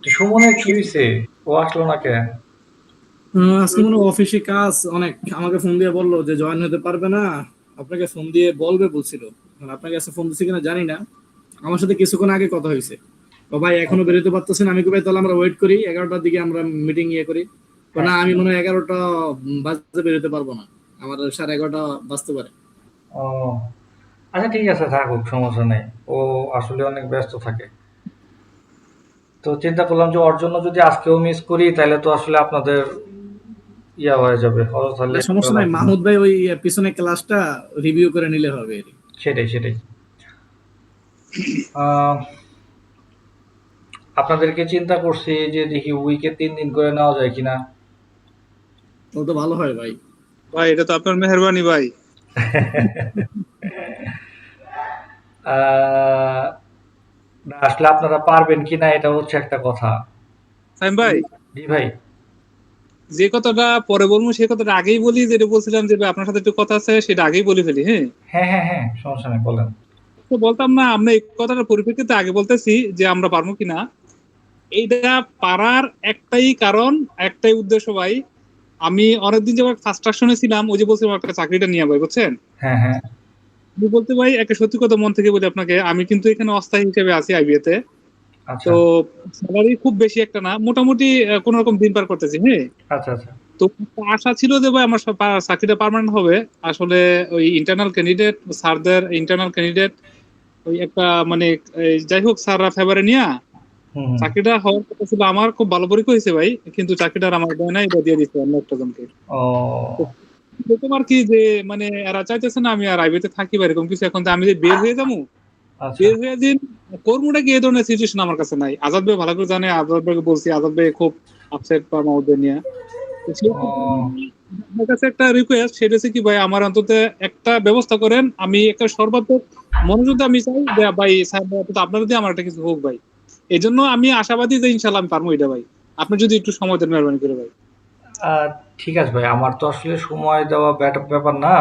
তো সুমনের কি হয়েছে? ও আসলো না কে? আজকে মনে হয় অফিসে কাজ অনেক, আমাকে ফোন দিয়ে বললো যে জয়েন হতে পারবে না। আপনাকে ফোন দিয়ে বলবে বলছিল। এখন আপনার কাছে ফোন দিচ্ছে কিনা জানি না। আমার সাথে কিছুক্ষণ আগে কথা হয়েছে। তো ভাই এখনো বেরোতে পারতেছেন, আমি কই ভাই তাহলে আমরা ওয়েট করি 11টার দিকে আমরা মিটিং করি। তো হ্যাঁ। না, আমি মনে হয় 11টা বাজতে বেরোতে পারবো না, আমার 11:30 বাজতে পারে। ও আচ্ছা, ঠিক আছে, থাকুক, সমস্যা নেই। ও আসলে অনেক ব্যস্ত থাকে। তো চিন্তা করলাম যে ওর জন্য যদি আজকেও মিস করি তাহলে তো আসলে আপনাদের ইয়া হয়ে যাবে, অযথা না লেট করা সমস্যা নাই, লাগবে না। মাহমুদ ভাই ওই পিছনে ক্লাসটা রিভিউ করে নিলে হবে। সেটাই সেটাই। আহ, আপনাদেরকে চিন্তা করছি যে দেখি উইকে 3 দিন করে নেওয়া যায় কিনা। তাহলে তো ভালো হয় ভাই। ভাই এটা তো আপনার মেহরবানি ভাই। আহ, না, আসলে আপনারা পারবেন কিনা এটা হচ্ছে একটা কথা। সাইম ভাই, জি ভাই। যে কথাটা পরে বলবো সে কথাটা আগেই বলি, যেটা বলছিলাম যে ভাই, আপনার সাথে একটু কথা আছে সেটা আগেই বলে ফেলি, হ্যাঁ। হ্যাঁ হ্যাঁ হ্যাঁ, সমস্যা নেই, বলেন। তো বলতাম না, আমরা এই কথাটার পরিপ্রেক্ষিতে আগে বলতেছি যে আমরা পারবো কিনা। এইটা পারার একটাই কারণ, একটাই উদ্দেশ্য ভাই। আমি অনেকদিন যাবত ফ্রাস্ট্রাকশনে ছিলাম, ওই যে বলছিলাম একটা চাকরিটা নিয়ে ভাই, বুঝছেন। হ্যাঁ হ্যাঁ। আমি বলতে ভাই একটা সত্যি কথা মন থেকে বলি আপনাকে, আমি কিন্তু এখানে অস্থায়ী হিসেবে আছি আইবিএ তে। তো আচ্ছা স্যালারি খুব বেশি একটা না, মোটামুটি কোন রকম দিন পার করতেছি, হ্যাঁ। আচ্ছা আচ্ছা। তো একটা আশা ছিল যে ভাই আমার চাকরিটা পার্মানেন্ট হবে। আসলে ওই ইন্টারনাল ক্যান্ডিডেট, স্যারদের ইন্টারনাল ক্যান্ডিডেট ওই একটা মানে যাই হোক স্যাররা ফেভারে নিয়া হুম হুম। চাকরিটা হওয়ার কথা ছিল, আমার খুব ভালো পরীক্ষা হয়েছে ভাই, কিন্তু চাকরিটা আর আমার দেয় না, এটা দিয়ে দিচ্ছে অন্য একটা জনকে। তো ও এরকম আর কি যে মানে এরা চাইতেছে না আমি আর আইবিতে থাকি বা এরকম কিছু। এখন তো আমি যে বের হয়ে যাবো, আচ্ছা। বের হয়ে দিন কর্মটা কি, এই ধরনের সিচুয়েশন আমার কাছে নাই। আজাদ ভাই ভালো করে জানে, আজাদ ভাইকে বলছি, আজাদ ভাই খুব আপসেট বা মাউদের নিয়ে। তো সেই ক্ষেত্রে ও আপনার কাছে একটা রিকোয়েস্ট, সেটা হচ্ছে কি ভাই, আমার অন্তত একটা ব্যবস্থা করেন। আমি একটা সর্বাত্মক মনোযোগ দিয়ে আমি চাই যে ভাই স্যার ভাই, অন্তত আপনার দিয়ে আমার একটা কিছু হোক ভাই। এই জন্য আমি আশাবাদী যে ইনশাল্লাহ আমি পারবো এটা ভাই। আপনি যদি একটু সময় দেন মেহরবানি করে ভাই। আহ, ঠিক আছে ভাই, আমার তো আসলে সময় দেওয়া ব্যাপার না।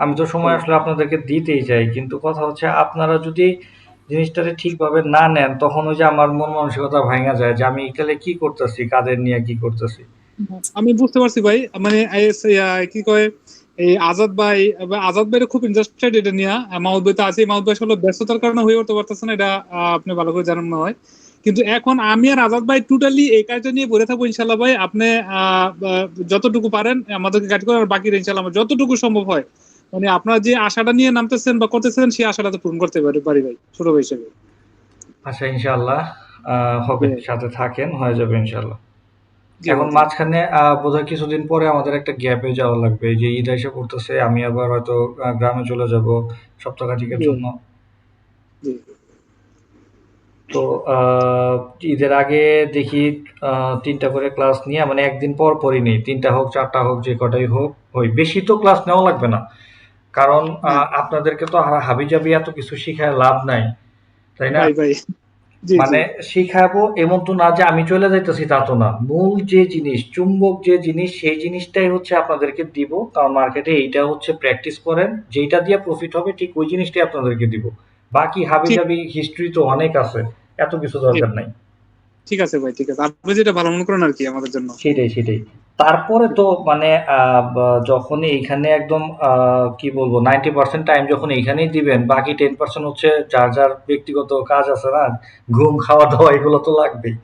আমি তো সময় আসলে আপনাদেরকে দিতেই চাই, কিন্তু কথা হচ্ছে আপনারা যদি জিনিসটাকে ঠিকভাবে না নেন তখন ওই যে আমার মন মানসিকতা ভাঙা যায় যে আমি তাহলে কি করতেছি, কাদের নিয়ে কি করতেছি। আমি বুঝতে পারছি ভাই, মানে কি কয় এই আজাদ ভাই, আজাদ ভাই খুব ইন্টারেস্টেড এটা নিয়ে। মাহমুদ ভাই তো আছে, মাহমুদ ভাই আসলে ব্যস্ততার কারণে হয়ে উঠতে পারতেছে না, এটা আপনি ভালো করে জানেন না হয়। কিন্তু এখন আমি আর আজাদ ভাই টোটালি এই কাজটা নিয়ে পড়ে থাকবো ইনশাল্লাহ ভাই। আপনি যতটুকু পারেন আমাদেরকে গাইড করেন, আর বাকি ইনশাল্লাহ আমার যতটুকু সম্ভব হয়, মানে আপনারা যে আশাটা নিয়ে নামতেছেন বা করতেছেন সেই আশাটা তো পূরণ করতে পারি ভাই, ছোট ভাই হিসেবে। আচ্ছা, ইনশাআল্লাহ জি হবে, ভাই। সাথে থাকেন, হয়ে যাবে ইনশাআল্লাহ। জি এখন ভাই, জি। মাঝখানে বোধহয় কিছুদিন পরে আমাদের একটা গ্যাপে যাওয়া লাগবে, এই যে ঈদ এসে পড়তেছে, আমি আবার হয়তো গ্রামে চলে যাব সপ্তাহখানেকের জি ভাই, জন্য। জি। তো ঈদের আগে দেখি ৩টা করে ক্লাস নিয়ে, মানে একদিন পর পরই নেই, ৩টা হোক ৪টা হোক যে কটাই হোক, ওই বেশি তো ক্লাস নেওয়া লাগবে না। কারণ হ্যাঁ আপনাদেরকে তো হাবিজাবি এত কিছু শিখায় লাভ নাই, তাই না? ভাই, ভাই। জি, জি। মানে শিখাবো এমন তো না যে আমি চলে যাইতেছি, তা তো না। মূল যে জিনিস, চুম্বক যে জিনিস, সেই জিনিসটাই হচ্ছে আপনাদেরকে দিব। কারণ মার্কেটে এইটা হচ্ছে প্র্যাকটিস করেন, যেইটা দিয়ে প্রফিট হবে ঠিক ওই জিনিসটাই আপনাদেরকে দিব। বাকি ঠিক। হাবিজাবি হিস্ট্রি তো অনেক আছে, এত কিছু জি, দরকার নাই। ঠিক আছে ভাই, ঠিক আছে, আপনি যেটা ভালো মনে করেন আর কি আমাদের জন্য। সেটাই সেটাই। তারপরে তো মানে যখন এইখানে একদম কি বলবো, 90% টাইম যখন এইখানেই দিবেন, বাকি 10% হচ্ছে যার যার ব্যক্তিগত কাজ আছে না, ঘুম খাওয়া দাওয়া এগুলো তো লাগবেই।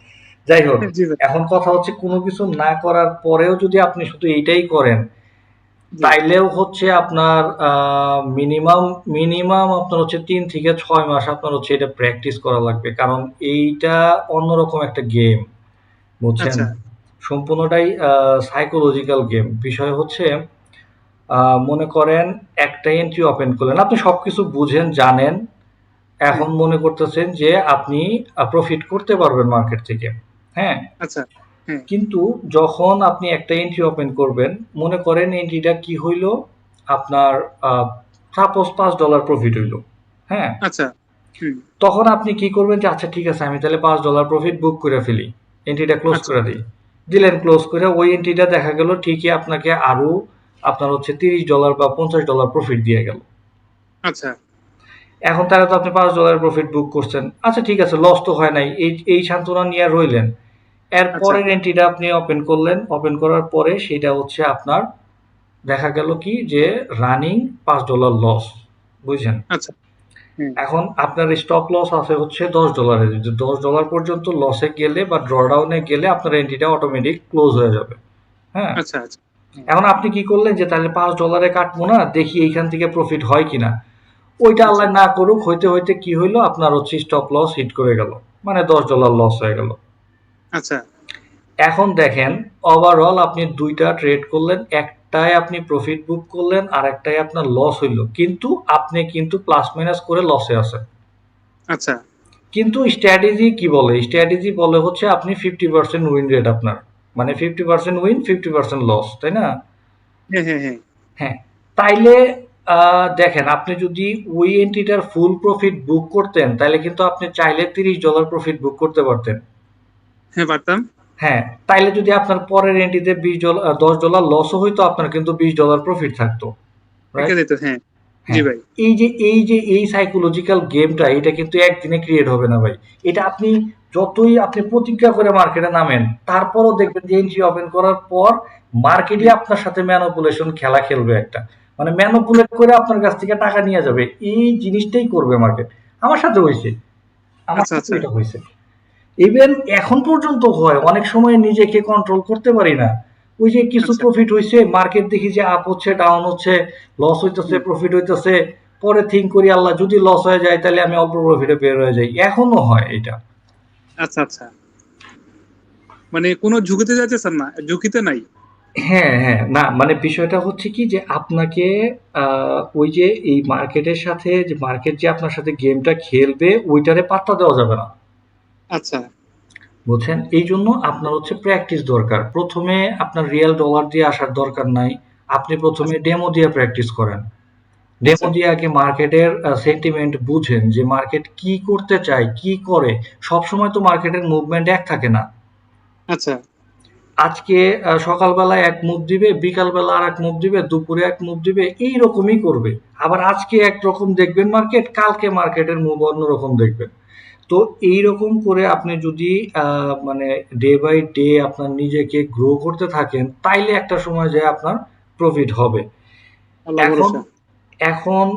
যাই হোক, জি ভাই। এখন কথা হচ্ছে কোনো কিছু না করার পরেও যদি আপনি শুধু এইটাই করেন, জি। তাইলেও হচ্ছে আপনার মিনিমাম মিনিমাম আপনার হচ্ছে 3 থেকে 6 মাস আপনার হচ্ছে এটা প্র্যাকটিস করা লাগবে, কারণ এইটা অন্যরকম একটা গেম, বুঝছেন? আচ্ছা। সম্পূর্ণটাই সাইকোলজিক্যাল গেম। বিষয় হচ্ছে মনে করেন একটা এন্ট্রি ওপেন করলেন, আপনি সবকিছু বুঝেন, জানেন, হ্যাঁ। এখন মনে করতেছেন যে আপনি প্রফিট করতে পারবেন মার্কেট থেকে। হ্যাঁ? আচ্ছা। হ্যাঁ। কিন্তু যখন আপনি একটা এন্ট্রি ওপেন করবেন, মনে করেন এন্ট্রিটা কি হইলো, আপনার সাপোজ $5 প্রফিট হইলো। হ্যাঁ? আচ্ছা। হুম। তখন আপনি কি করবেন যে আচ্ছা ঠিক আছে, আমি তাহলে $5 প্রফিট বুক করে ফেলি। এন্ট্রিটা ক্লোজ আচ্ছা। করে দিই। দিলেন ক্লোজ করে, ওই এন্ট্রিটা দেখা গেল ঠিকই আপনাকে আরো আপনার হচ্ছে $30 বা $50 প্রফিট দিয়ে গেল। আচ্ছা। এখন তাহলে তো আপনি $5 প্রফিট বুক করছেন। আচ্ছা ঠিক আছে, লস তো হয় নাই। এই এই সান্ত্বনা নিয়ে রইলেন। এর আচ্ছা পরের এন্ট্রিটা আপনি ওপেন করলেন, ওপেন করার পরে সেটা হচ্ছে আপনার দেখা গেল কি যে রানিং $5 লস, বুঝছেন? আচ্ছা। হুম। এখন আপনার স্টপ লস আছে হচ্ছে $10, যে $10 পর্যন্ত লসে গেলে বা ড্রডাউনে গেলে আপনার এন্ট্রিটা অটোমেটিক ক্লোজ হয়ে যাবে। হ্যাঁ, আচ্ছা আচ্ছা। হুম। এখন আপনি কি করলেন যে তাহলে $5 কাটবো না, দেখি এইখান থেকে প্রফিট হয় কিনা। ওইটা আচ্ছা আল্লাহ না করুক, হইতে হইতে কি হইলো, আপনার হচ্ছে স্টপ লস হিট করে গেল, মানে $10 লস হয়ে গেল। আচ্ছা এখন দেখেন ওভারঅল আপনি দুইটা ট্রেড করলেন, একটাই আপনি প্রফিট বুক করলেন আর একটাই আপনার লস হইলো, কিন্তু আপনি কিন্তু প্লাস মাইনাস করে লসে আছেন। আচ্ছা। কিন্তু স্ট্র্যাটেজি কি বলে, স্ট্র্যাটেজি বলে হচ্ছে আপনি 50% উইন রেট আপনার, মানে 50% উইন 50% লস, তাই না? হ্যাঁ হ্যাঁ হ্যাঁ। হ্যাঁ, তাইলে দেখেন আপনি যদি ওই এন্ট্রিটার ফুল প্রফিট বুক করতেন তাহলে কিন্তু আপনি চাইলে $30 প্রফিট বুক করতে পারতেন। হ্যাঁ পারতাম। হ্যাঁ, তাইলে যদি আপনার পরের এন্ট্রিতে $10 লসও হইতো, আপনার কিন্তু $20 প্রফিট থাকতো, থেকে রাইট? দিত, হ্যাঁ। জি হ্যাঁ, ভাই। এই সাইকোলজিক্যাল গেমটা এটা কিন্তু একদিনে ক্রিয়েট হবে না ভাই। এটা আপনি যতই আপনি প্রতিজ্ঞা করে মার্কেটে নামেন, তারপরও দেখবেন যে এন্ট্রি ওপেন করার পর মার্কেটই হুম। আপনার সাথে ম্যানিপুলেশন খেলা খেলবে একটা। মানে ম্যানিপুলেট করে আপনার কাছ থেকে টাকা নিয়ে যাবে। এই জিনিসটাই করবে মার্কেট। আমার সাথে হইছে। আমার আচ্ছা সাথে আচ্ছা এটা হইছে। ইভেন এখন পর্যন্ত হয়, অনেক সময় নিজেকে কন্ট্রোল করতে পারি না। ওই যে কিছু আচ্ছা। প্রফিট হইছে, মার্কেট দেখি যে আপ হচ্ছে, ডাউন হচ্ছে, লস হইতেছে, হুম। প্রফিট হইতেছে, পরে থিঙ্ক করি আল্লাহ যদি লস হয়ে যায় তাহলে আমি অল্প প্রফিটে বের হয়ে যাই, এখনো হয় এটা। আচ্ছা আচ্ছা। মানে কোনো ঝুঁকিতে যাইতেছেন না, ঝুঁকিতে নাই। হ্যাঁ হ্যাঁ, না মানে বিষয়টা হচ্ছে কি যে আপনাকে ওই যে এই মার্কেটের সাথে, যে মার্কেট যে আপনার সাথে গেমটা খেলবে ওইটারে পাত্তা দেওয়া যাবে না, আচ্ছা বুঝছেন? এই জন্য আপনার হচ্ছে প্র্যাকটিস দরকার। প্রথমে আপনার রিয়েল ডলার দিয়ে আসার দরকার নাই, আপনি প্রথমে আচ্ছা ডেমো দিয়ে প্র্যাকটিস করেন। ডেমো আচ্ছা দিয়ে আগে মার্কেটের সেন্টিমেন্ট বুঝেন যে মার্কেট কি করতে চায়, কি করে। সবসময় তো মার্কেটের মুভমেন্ট এক থাকে না। আচ্ছা আজকে সকালবেলায় এক মুভ দিবে, বিকালবেলা আর এক মুভ দিবে, দুপুরে এক মুভ দিবে, এইরকমই করবে। আবার আজকে একরকম দেখবেন মার্কেট, কালকে মার্কেটের মুভ অন্যরকম দেখবেন। তো এইরকম করে আপনি যদি মানে ডে বাই ডে আপনার নিজেকে গ্রো করতে থাকেন তাইলে একটা সময় যায় আপনার প্রফিট হবে। আল্লাহ এখন ভরসা। এখন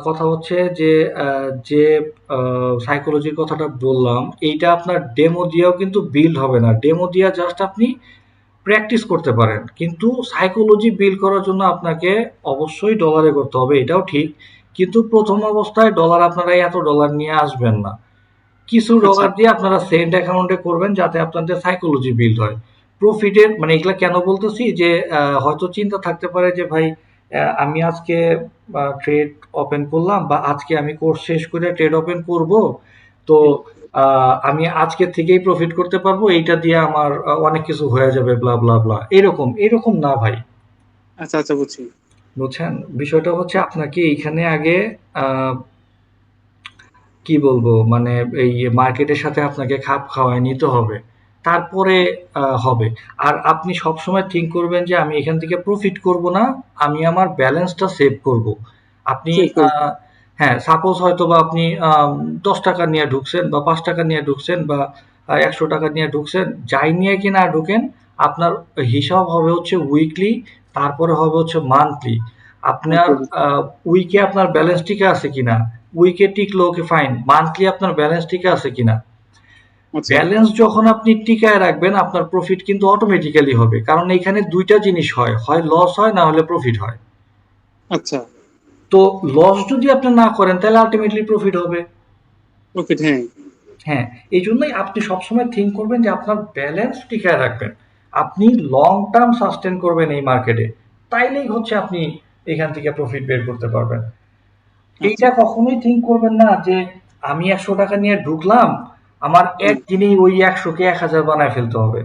কথা হচ্ছে যে যে সাইকোলজির কথাটা বললাম, এইটা আপনার ডেমো দিয়েও কিন্তু বিল্ড হবে না। ডেমো দিয়া জাস্ট আপনি প্র্যাকটিস করতে পারেন, কিন্তু সাইকোলজি বিল্ড করার জন্য আপনাকে অবশ্যই ডলারে করতে হবে, এটাও ঠিক। কিন্তু প্রথম অবস্থায় ডলার আপনারা এত ডলার নিয়ে আসবেন না, কিছু আচ্ছা ডলার দিয়ে আপনারা সেন্ট অ্যাকাউন্টে করবেন যাতে আপনাদের সাইকোলজি বিল্ড হয় প্রফিটের। মানে এগুলা কেন বলতেছি যে হয়তো চিন্তা থাকতে পারে যে ভাই আমি আজকে ট্রেড ওপেন করলাম বা আজকে আমি কোর্স শেষ করে ট্রেড ওপেন করব, তো হুম। আমি আজকে থেকেই প্রফিট করতে পারবো, এইটা দিয়ে আমার অনেক কিছু হয়ে যাবে, ব্লা ব্লা ব্লা, এরকম এরকম না ভাই। আচ্ছা আচ্ছা বুঝছি। বুঝছেন, বিষয়টা হচ্ছে আপনাকে এইখানে আগে আহ কি বলবো, মানে এই মার্কেটের সাথে আপনাকে খাপ খাওয়ায় নিতে হবে, তারপরে হবে। আর আপনি সবসময় থিঙ্ক করবেন যে আমি এখান থেকে প্রফিট করব না, আমি আমার ব্যালেন্সটা সেভ করব। আপনি সেভ করব। হ্যাঁ, সাপোজ হয়তো বা আপনি $10 নিয়ে ঢুকছেন বা $5 নিয়ে ঢুকছেন বা $100 নিয়ে ঢুকছেন, যাই নিয়ে কি না ঢুকেন, আপনার হিসাব হবে হচ্ছে উইকলি, তারপরে হবে হচ্ছে মান্থলি। আপনার উইকে আপনার ব্যালেন্স টিকে আছে কিনা, উইকে টিকলো ওকে ফাইন, মান্থলি আপনার ব্যালেন্স টিকে আছে কিনা। আচ্ছা ব্যালেন্স যখন আপনি টিকায় রাখবেন আপনার প্রফিট কিন্তু অটোমেটিক্যালি হবে, কারণ এখানে দুইটা জিনিস হয়, হয় লস হয় না হলে প্রফিট হয়। আচ্ছা। তো লস যদি আপনি না করেন তাহলে আলটিমেটলি প্রফিট হবে। প্রফিট, হ্যাঁ। হ্যাঁ, এই জন্যই আপনি সবসময় থিঙ্ক করবেন যে আপনার ব্যালেন্স টিকায় রাখবেন, আপনি লং টার্ম সাস্টেন করবেন এই মার্কেটে, তাইলেই হচ্ছে আপনি এখান থেকে প্রফিট বের করতে পারবেন। আচ্ছা। এইটা কখনোই থিঙ্ক করবেন না যে আমি $100 নিয়ে ঢুকলাম, আমার হুম। একদিনেই ওই 100কে 1000 বানায় ফেলতে হবে।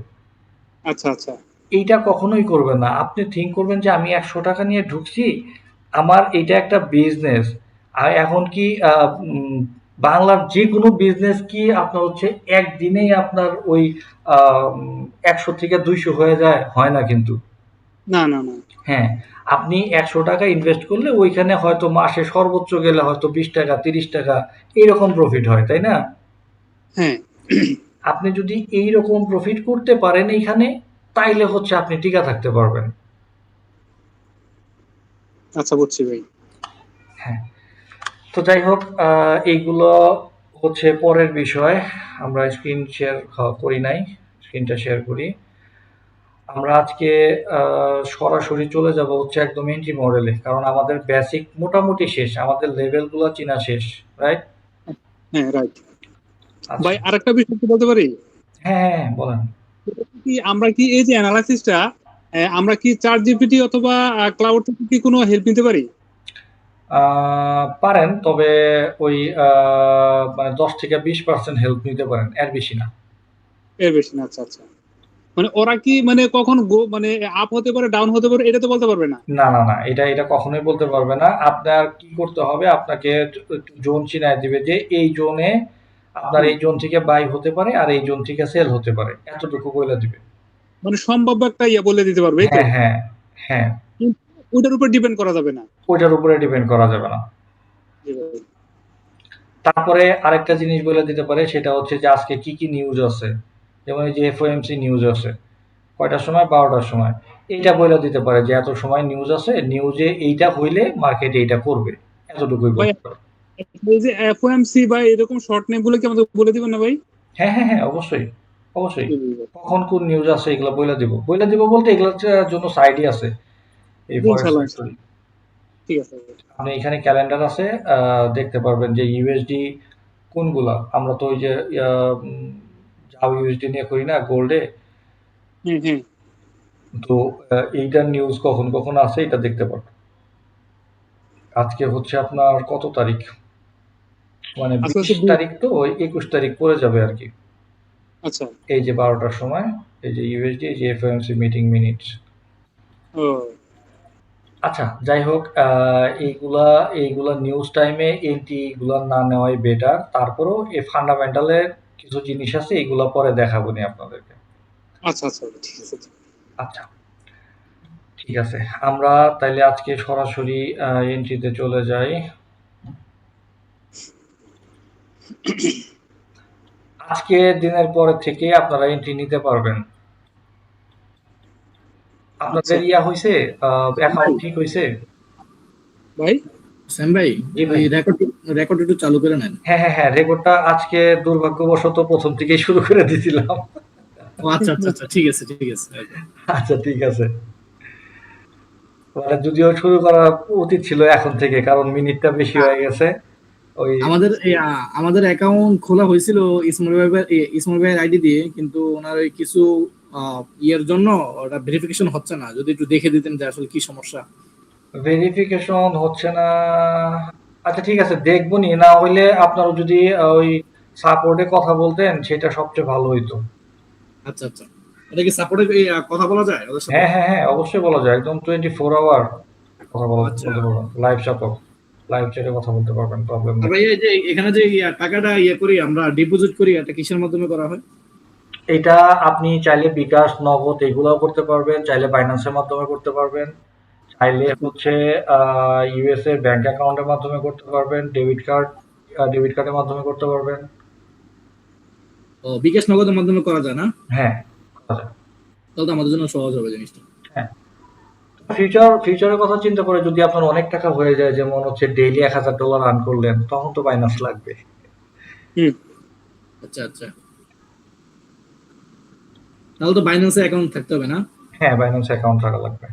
আচ্ছা আচ্ছা। এইটা কখনোই করবেন না। আপনি থিঙ্ক করবেন যে আমি $100 নিয়ে ঢুকছি, আমার এটা একটা বিজনেস। আর এখন কি বাংলার যে কোনো বিজনেস কি আপনার হচ্ছে একদিনেই আপনার ওই 100 থেকে 200 হয়ে যায়? হয় না কিন্তু। না না না। হ্যাঁ, আপনি $100 ইনভেস্ট করলে ওইখানে হয়তো মাসে সর্বোচ্চ গেলে হয়তো $20, $30 এরকম প্রফিট হয়, তাই না? হ্যাঁ আপনি যদি এই রকম প্রফিট করতে পারেন এইখানে, তাইলে হচ্ছে আপনি টিকা থাকতে পারবেন। আচ্ছা, বুঝছি ভাই। হ্যাঁ, তো যাই হোক, এইগুলো হচ্ছে পরের বিষয়। আমরা স্ক্রিন শেয়ার করি নাই, স্ক্রিনটা শেয়ার করি। আমরা আজকে সরাসরি চলে যাব হচ্ছে একদম এন্ট্রি মডেলে, কারণ আমাদের বেসিক মোটামুটি শেষ, আমাদের লেভেলগুলো চেনা শেষ, রাইট? হ্যাঁ, রাইট। আচ্ছা, ভাই আরেকটা বিষয় কি বলতে পারি? হ্যাঁ হ্যাঁ হ্যাঁ, বলেন। কি আমরা কি এই যে অ্যানালাইসিসটা, আমরা কি চ্যাট জিপিটি অথবা ক্লাউড থেকে কি কোনো হেল্প নিতে পারি? পারেন, তবে ওই মানে 10 থেকে 20% হেল্প নিতে পারেন, এর বেশি না। এর বেশি না? আচ্ছা, আচ্ছা। মানে ওরা কি মানে কখন মানে আপ হতে পারে, ডাউন হতে পারে, এটা তো বলতে পারবে না? না না না, এটা এটা কখনোই বলতে পারবে না। আপনার কি করতে হবে, আপনাকে জোন চিনায় দিবে যে এই জোনে আপনার হুম। এই জোন থেকে বাই হতে পারে আর এই জোন থেকে সেল হতে পারে, এতটুকু বলে দিবে। মানে সম্ভাব্য একটা ইয়ে বলে দিতে পারবে, এই তো? হ্যাঁ হ্যাঁ হ্যাঁ, কিন্তু ওটার উপর ডিপেন্ড করা যাবে না। ওইটার উপরে ডিপেন্ড করা যাবে না। তারপরে আরেকটা জিনিস বলে দিতে পারে, সেটা হচ্ছে যে আজকে কি কি নিউজ আছে। যেমন এই যে এফওএমসি নিউজ আছে কয়টার সময়, 12টার সময়। এইটা বলে দিতে পারে যে এত সময় নিউজ আছে, নিউজে এইটা হইলে মার্কেট এইটা করবে, এতটুকুই ভাই বলতে পারে। এই যে এফওএমসি বা এরকম শর্ট নেম গুলো কি আমাদের বলে দিবেন না ভাই? হ্যাঁ হ্যাঁ হ্যাঁ, অবশ্যই অবশ্যই। কখন কোন নিউজ আছে এগুলো বলে দিব বলতে এগুলোর জন্য সাইডই আছে, এই ফরেক্স ইনশাল্লাহ, ফ্যাক্টরি। ইনশাল্লাহ। ঠিক আছে। আপনি এখানে ক্যালেন্ডার আছে, দেখতে পারবেন যে ইউএসডি কোনগুলা। আমরা তো ওই যে যাও ইউএসডি নিয়ে করি না গোল্ডে, হ্যাঁ, হ্যাঁ। তো এইটার নিউজ কখন কখন আছে এটা দেখতে পারবেন। আজকে হচ্ছে আপনার কত তারিখ, মানে আজকে 20 হচ্ছে তারিখ, তো ওই 21 তারিখ পড়ে যাবে আর কি। আচ্ছা। এই যে 12টার সময়, এই যে ইউএসডি, এই যে এফওএমসি মিটিং মিনিটস। ও আচ্ছা, যাই হোক, এইগুলা এইগুলা নিউজ টাইমে এইগুলা না নেওয়াই বেটার। তারপরেও এই ফান্ডামেন্টালের কিছু জিনিস আছে, এগুলা পরে দেখাবো নি আপনাদেরকে। আচ্ছা, আচ্ছা, ঠিক আছে। আচ্ছা, ঠিক আছে। আমরা তাইলে আজকে সরাসরি এন্ট্রিতে চলে যাই। আজকে দিনের পরে থেকে আপনারা এন্ট্রি নিতে পারবেন। আচ্ছা আপনাদের ইয়া হইছে, ভাই অ্যাকাউন্ট ঠিক হইছে? ভাই। স্যাম ভাই, জি ওই ভাই। রেকর্ড রেকর্ড একটু চালু করে নেন। হ্যাঁ হ্যাঁ হ্যাঁ, রেকর্ডটা আজকে দুর্ভাগ্যবশত প্রথম থেকেই শুরু করে দিয়েছিলাম। ও আচ্ছা আচ্ছা আচ্ছা, ঠিক আছে ঠিক আছে। আচ্ছা, ঠিক আছে। মানে যদিও শুরু করা উচিত ছিল এখন থেকে, কারণ মিনিটটা বেশি হয়ে গেছে। ওই আমাদের অ্যাকাউন্ট খোলা হয়েছিল ইসমুল ভাইয়ের আইডি দিয়ে, কিন্তু ওনার ওই কিছু ইয়ের জন্য ওটা ভেরিফিকেশন হচ্ছে না। যদি একটু দেখে দিতেন যে আসলে কি সমস্যা। ভেরিফিকেশন হচ্ছে না। আচ্ছা, ঠিক আছে, দেখবনি। না হইলে আপনারা যদি ওই সাপোর্টে কথা বলতেন, সেটা সবচেয়ে ভালো হইতো। আচ্ছা আচ্ছা, এটা কি সাপোর্টে কথা বলা যায় ওদের সাথে? হ্যাঁ হ্যাঁ হ্যাঁ, অবশ্যই বলা যায়, একদম 24 আওয়ার কথা আচ্ছা। বলতে পারবেন, লাইভ সাপোর্ট, লাইভ চ্যাটে কথা বলতে পারবেন, প্রবলেম আর নেই। ভাই এই যে এখানে যে টাকাটা করি আমরা ডিপোজিট করি, এটা কিসের মাধ্যমে করা হয়? এটা আপনি চাইলে বিকাশ, নগদ এগুলাও করতে পারবেন, চাইলে বাইন্যান্সের মাধ্যমে করতে পারবেন, চাইলে আচ্ছা। হচ্ছে ইউএসএ ব্যাংক অ্যাকাউন্টের মাধ্যমে করতে পারবেন, ডেবিট কার্ডের মাধ্যমে করতে পারবেন। ও, বিকাশ নগদের মাধ্যমে করা যায় না? হ্যাঁ, করা যায়। তাহলে তো আমাদের জন্য সহজ হবে জিনিসটা। হ্যাঁ, ফিউচারের কথা চিন্তা করে যদি আপনার অনেক টাকা হয়ে যায়, যেমন হচ্ছে ডেইলি $1000 আর্ন করলেন, তখন তো বাইন্যান্স লাগবে। হুম। আচ্ছা আচ্ছা, তাহলে তো বাইন্যান্সে অ্যাকাউন্ট থাকতে হবে না? হ্যাঁ, বাইন্যান্স অ্যাকাউন্ট থাকা লাগবে।